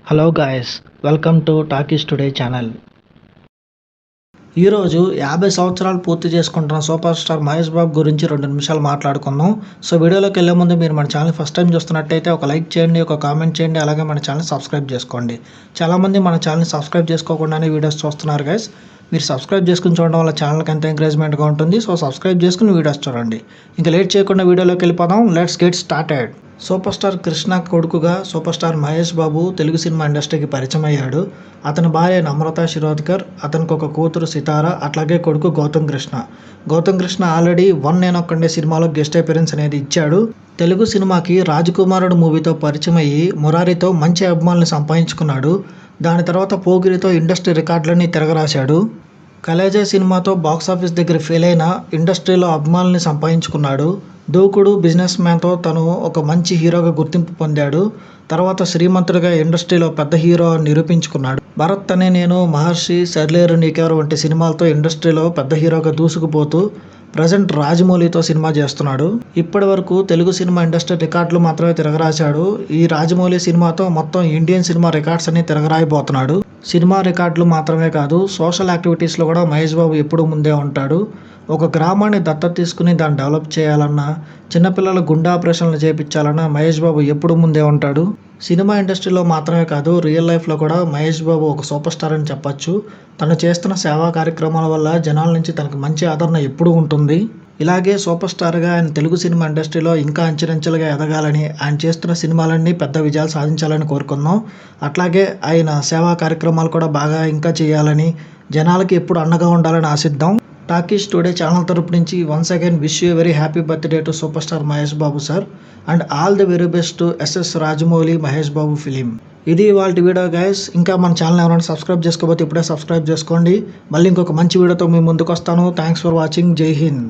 Hello guys, welcome to talkies today channel. ఈరోజు 50 సంవత్సరాలు పూర్తి చేసుకుంటున్న సూపర్ స్టార్ మహేష్ బాబు గురించి 2 నిమిషాలు మాట్లాడుకుందాం. సో వీడియోలోకి వెళ్ళే ముందు మీరు మన ఛానల్ ఫస్ట్ టైం చూస్తున్నట్టయితే ఒక లైక్ చేయండి, ఒక కామెంట్ చేయండి, అలాగే మన ఛానల్ సబ్స్క్రైబ్ చేసుకోండి. చాలామంది మన ఛానల్ సబ్స్క్రైబ్ చేసుకోకుండానే వీడియోస్ చూస్తున్నారు గైస్. మీరు సబ్స్క్రైబ్ చేసుకుని చూడడం వల్ల ఛానల్కి ఎంత ఎంకరేజ్మెంట్గా ఉంటుంది. సో సబ్స్క్రైబ్ చేసుకుని వీడియోస్ చూడండి. ఇంకా లేట్ చేయకుండా వీడియోలోకి వెళ్ళిపోదాం. Let's get started. Super star Krishna కొడుకుగా సూపర్ స్టార్ మహేష్ బాబు తెలుగు సినిమా ఇండస్ట్రీకి పరిచయం అయ్యాడు. అతని భార్య నమ్రత శిరోద్కర్, అతనికి ఒక కూతురు సితార, అట్లాగే కొడుకు గౌతమ్ కృష్ణ. గౌతమ్ కృష్ణ ఆల్రెడీ నేనొక్కడే సినిమాలో గెస్ట్ అపిరెన్స్ అనేది ఇచ్చాడు. తెలుగు సినిమాకి రాజకుమారుడు మూవీతో పరిచయం అయ్యి మురారితో మంచి అభిమానులు సంపాదించుకున్నాడు. దాని తర్వాత పోగిరితో ఇండస్ట్రీ రికార్డులన్నీ తిరగరాశాడు. కలేజా సినిమాతో బాక్సాఫీస్ దగ్గర ఫెయిల్ అయిన ఇండస్ట్రీలో అభిమానుల్ని సంపాదించుకున్నాడు. దూకుడు బిజినెస్ మ్యాన్తో తను ఒక మంచి హీరోగా గుర్తింపు పొందాడు. తర్వాత శ్రీమంతుడిగా ఇండస్ట్రీలో పెద్ద హీరో నిరూపించుకున్నాడు. భరత్ అనే నేను, మహర్షి, సర్లేరు నీకెవరు వంటి సినిమాలతో ఇండస్ట్రీలో పెద్ద హీరోగా దూసుకుపోతూ ప్రజెంట్ రాజమౌళితో సినిమా చేస్తున్నాడు. ఇప్పటి వరకు తెలుగు సినిమా ఇండస్ట్రీ రికార్డులు మాత్రమే తిరగరాశాడు. ఈ రాజమౌళి సినిమాతో మొత్తం ఇండియన్ సినిమా రికార్డ్స్ అన్ని తిరగరాయిపోతున్నాడు. సినిమా రికార్డులు మాత్రమే కాదు, సోషల్ యాక్టివిటీస్లో కూడా మహేష్ బాబు ఎప్పుడూ ముందే ఉంటాడు. ఒక గ్రామాన్ని దత్తత తీసుకుని దాన్ని డెవలప్ చేయాలన్నా, చిన్నపిల్లల గుండె ఆపరేషన్లు చేయించాలన్నా మహేష్ బాబు ఎప్పుడు ముందే ఉంటాడు. సినిమా ఇండస్ట్రీలో మాత్రమే కాదు, రియల్ లైఫ్లో కూడా మహేష్ బాబు ఒక సూపర్ స్టార్ అని చెప్పొచ్చు. తను చేస్తున్న సేవా కార్యక్రమాల వల్ల జనాల నుంచి తనకు మంచి ఆదరణ ఎప్పుడూ ఉంటుంది. ఇలాగే సూపర్ స్టార్గా ఆయన తెలుగు సినిమా ఇండస్ట్రీలో ఇంకా అంచెలంచెలుగా ఎదగాలని, ఆయన చేస్తున్న సినిమాలన్నీ పెద్ద విజయాలు సాధించాలని కోరుకుందాం. అట్లాగే ఆయన సేవా కార్యక్రమాలు కూడా బాగా ఇంకా చేయాలని, జనాలకి ఎప్పుడు అండగా ఉండాలని ఆశిద్దాం. టాకీస్ టుడే ఛానల్ తరపు నుంచి once again wish you very happy birthday to superstar Mahesh Babu sir, and all the very best to SS Rajamouli Mahesh Babu film. ఇది ఇవాళ వీడియో గైస్. ఇంకా మన ఛానల్ ఎవరైనా సబ్స్క్రైబ్ చేసుకోకపోతే ఇప్పుడే సబ్స్క్రైబ్ చేసుకోండి. మళ్ళీ ఇంకొక మంచి వీడియోతో మీ ముందుకు వస్తాను. Thanks for watching. జై హింద్.